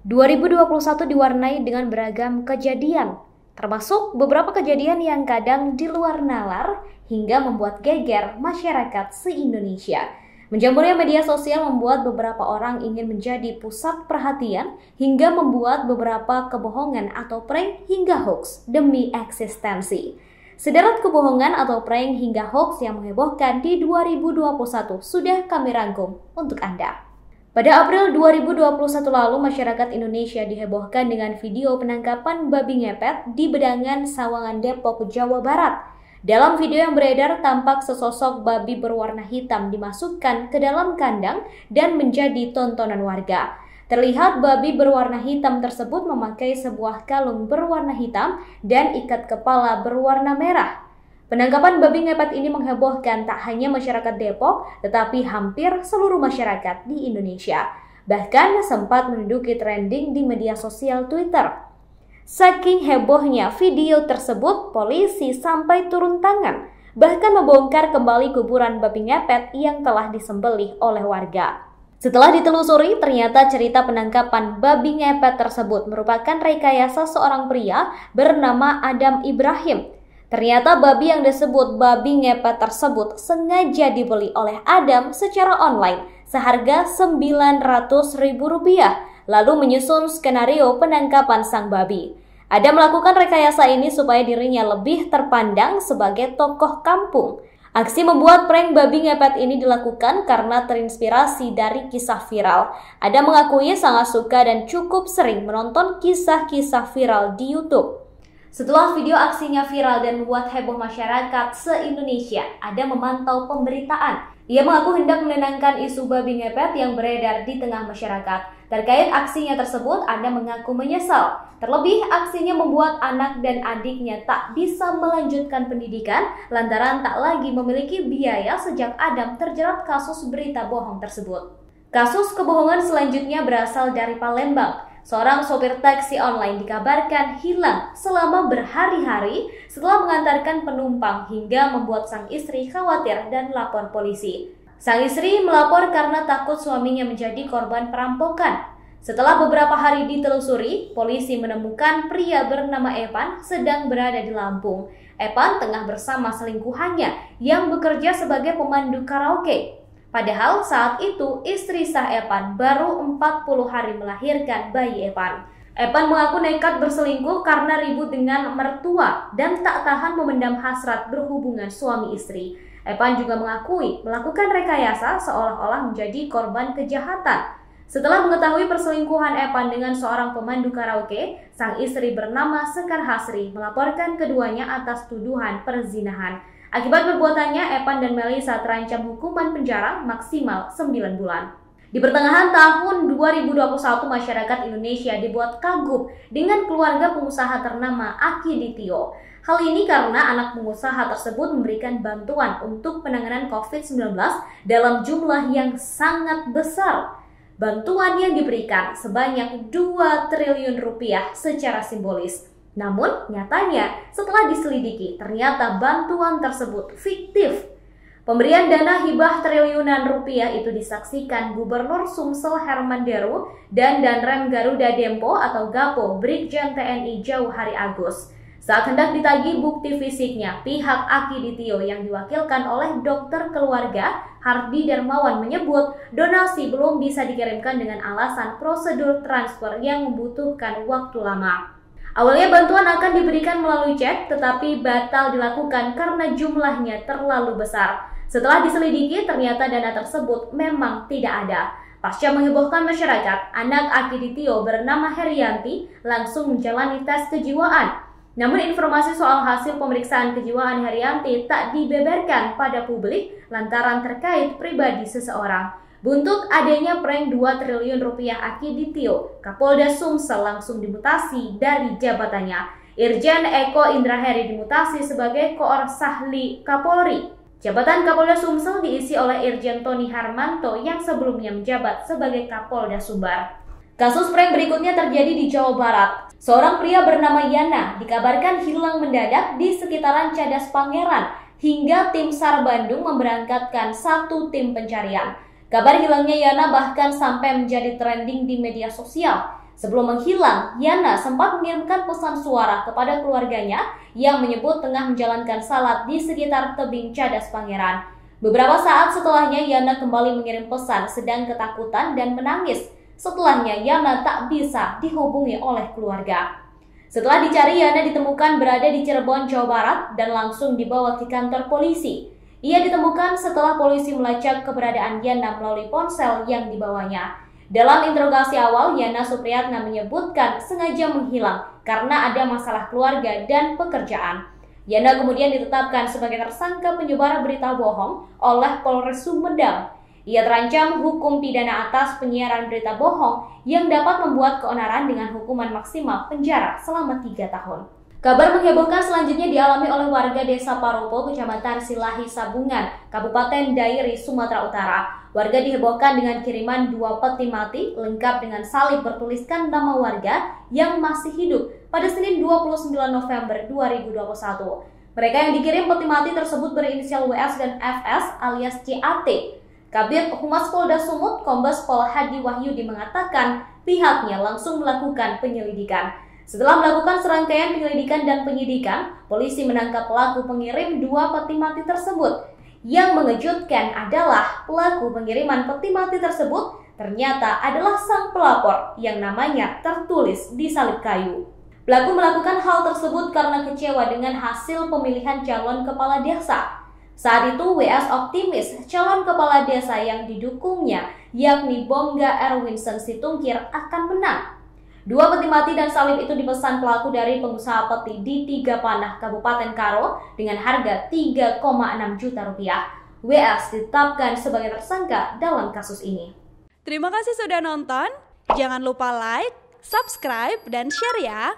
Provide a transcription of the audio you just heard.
2021 diwarnai dengan beragam kejadian, termasuk beberapa kejadian yang kadang di luar nalar hingga membuat geger masyarakat se-Indonesia. Menjamurnya media sosial membuat beberapa orang ingin menjadi pusat perhatian hingga membuat beberapa kebohongan atau prank hingga hoax demi eksistensi. Sederet kebohongan atau prank hingga hoax yang menghebohkan di 2021 sudah kami rangkum untuk Anda. Pada April 2021 lalu, masyarakat Indonesia dihebohkan dengan video penangkapan babi ngepet di Bedangan, Sawangan, Depok, Jawa Barat. Dalam video yang beredar, tampak sesosok babi berwarna hitam dimasukkan ke dalam kandang dan menjadi tontonan warga. Terlihat babi berwarna hitam tersebut memakai sebuah kalung berwarna hitam dan ikat kepala berwarna merah. Penangkapan babi ngepet ini menghebohkan tak hanya masyarakat Depok, tetapi hampir seluruh masyarakat di Indonesia. Bahkan sempat menduduki trending di media sosial Twitter. Saking hebohnya video tersebut, polisi sampai turun tangan, bahkan membongkar kembali kuburan babi ngepet yang telah disembelih oleh warga. Setelah ditelusuri, ternyata cerita penangkapan babi ngepet tersebut merupakan rekayasa seorang pria bernama Adam Ibrahim. Ternyata babi yang disebut babi ngepet tersebut sengaja dibeli oleh Adam secara online seharga Rp900.000, lalu menyusun skenario penangkapan sang babi. Adam melakukan rekayasa ini supaya dirinya lebih terpandang sebagai tokoh kampung. Aksi membuat prank babi ngepet ini dilakukan karena terinspirasi dari kisah viral. Adam mengakui sangat suka dan cukup sering menonton kisah-kisah viral di YouTube. Setelah video aksinya viral dan membuat heboh masyarakat se-Indonesia, Adam memantau pemberitaan. Ia mengaku hendak menenangkan isu babi ngepet yang beredar di tengah masyarakat. Terkait aksinya tersebut, Adam mengaku menyesal. Terlebih, aksinya membuat anak dan adiknya tak bisa melanjutkan pendidikan lantaran tak lagi memiliki biaya sejak Adam terjerat kasus berita bohong tersebut. Kasus kebohongan selanjutnya berasal dari Palembang. Seorang sopir taksi online dikabarkan hilang selama berhari-hari setelah mengantarkan penumpang hingga membuat sang istri khawatir dan lapor polisi. Sang istri melapor karena takut suaminya menjadi korban perampokan. Setelah beberapa hari ditelusuri, polisi menemukan pria bernama Evan sedang berada di Lampung. Evan tengah bersama selingkuhannya yang bekerja sebagai pemandu karaoke. Padahal saat itu istri sah Evan baru 40 hari melahirkan bayi Evan. Evan mengaku nekat berselingkuh karena ribut dengan mertua dan tak tahan memendam hasrat berhubungan suami istri. Evan juga mengakui melakukan rekayasa seolah-olah menjadi korban kejahatan. Setelah mengetahui perselingkuhan Evan dengan seorang pemandu karaoke, sang istri bernama Sekar Hasri melaporkan keduanya atas tuduhan perzinahan. Akibat perbuatannya, Evan dan Melissa terancam hukuman penjara maksimal 9 bulan. Di pertengahan tahun 2021, masyarakat Indonesia dibuat kagum dengan keluarga pengusaha ternama Aki Ditio. Hal ini karena anak pengusaha tersebut memberikan bantuan untuk penanganan COVID-19 dalam jumlah yang sangat besar. Bantuan yang diberikan sebanyak 2 triliun rupiah secara simbolis. Namun, nyatanya setelah diselidiki, ternyata bantuan tersebut fiktif. Pemberian dana hibah triliunan rupiah itu disaksikan Gubernur Sumsel Herman Deru dan Danrem Garuda Dempo atau Gapo Brigjen TNI Jauhari Agus. Saat hendak ditagih bukti fisiknya, pihak Aki Ditio yang diwakilkan oleh dokter keluarga Hardi Darmawan menyebut donasi belum bisa dikirimkan dengan alasan prosedur transfer yang membutuhkan waktu lama. Awalnya bantuan akan diberikan melalui cek, tetapi batal dilakukan karena jumlahnya terlalu besar. Setelah diselidiki, ternyata dana tersebut memang tidak ada. Pasca menghebohkan masyarakat, anak Aki Ditio bernama Herianti langsung menjalani tes kejiwaan. Namun informasi soal hasil pemeriksaan kejiwaan Herianti tak dibeberkan pada publik lantaran terkait pribadi seseorang. Buntut adanya prank 2 triliun rupiah Aki Ditio, Kapolda Sumsel langsung dimutasi dari jabatannya. Irjen Eko Indraheri dimutasi sebagai Koor Sahli Kapolri. Jabatan Kapolda Sumsel diisi oleh Irjen Tony Harmanto yang sebelumnya menjabat sebagai Kapolda Sumbar. Kasus prank berikutnya terjadi di Jawa Barat. Seorang pria bernama Yana dikabarkan hilang mendadak di sekitaran Cadas Pangeran hingga tim SAR Bandung memberangkatkan 1 tim pencarian. Kabar hilangnya Yana bahkan sampai menjadi trending di media sosial. Sebelum menghilang, Yana sempat mengirimkan pesan suara kepada keluarganya yang menyebut tengah menjalankan salat di sekitar tebing Cadas Pangeran. Beberapa saat setelahnya, Yana kembali mengirim pesan sedang ketakutan dan menangis. Setelahnya, Yana tak bisa dihubungi oleh keluarga. Setelah dicari, Yana ditemukan berada di Cirebon, Jawa Barat dan langsung dibawa ke kantor polisi. Ia ditemukan setelah polisi melacak keberadaan Yana melalui ponsel yang dibawanya. Dalam interogasi awal, Yana Supriyatna menyebutkan sengaja menghilang karena ada masalah keluarga dan pekerjaan. Yana kemudian ditetapkan sebagai tersangka penyebar berita bohong oleh Polres Sumedang. Ia terancam hukum pidana atas penyiaran berita bohong yang dapat membuat keonaran dengan hukuman maksimal penjara selama 3 tahun. Kabar menghebohkan selanjutnya dialami oleh warga Desa Paropo, Kecamatan Silahi Sabungan, Kabupaten Dairi, Sumatera Utara. Warga dihebohkan dengan kiriman 2 peti mati lengkap dengan salib bertuliskan nama warga yang masih hidup pada Senin 29 November 2021. Mereka yang dikirim peti mati tersebut berinisial WS dan FS alias CAT. Kabid Humas Polda Sumut, Kombes Pol Hadi Wahyudi mengatakan pihaknya langsung melakukan penyelidikan. Setelah melakukan serangkaian penyelidikan dan penyidikan, polisi menangkap pelaku pengirim 2 peti mati tersebut. Yang mengejutkan adalah pelaku pengiriman peti mati tersebut ternyata adalah sang pelapor yang namanya tertulis di salib kayu. Pelaku melakukan hal tersebut karena kecewa dengan hasil pemilihan calon kepala desa. Saat itu WS optimis calon kepala desa yang didukungnya, yakni Bongga Erwinson Situngkir, akan menang. 2 peti mati dan salib itu dipesan pelaku dari pengusaha peti di Tiga Panah, Kabupaten Karo dengan harga 3,6 juta rupiah. WS ditetapkan sebagai tersangka dalam kasus ini. Terima kasih sudah nonton. Jangan lupa like, subscribe, dan share ya.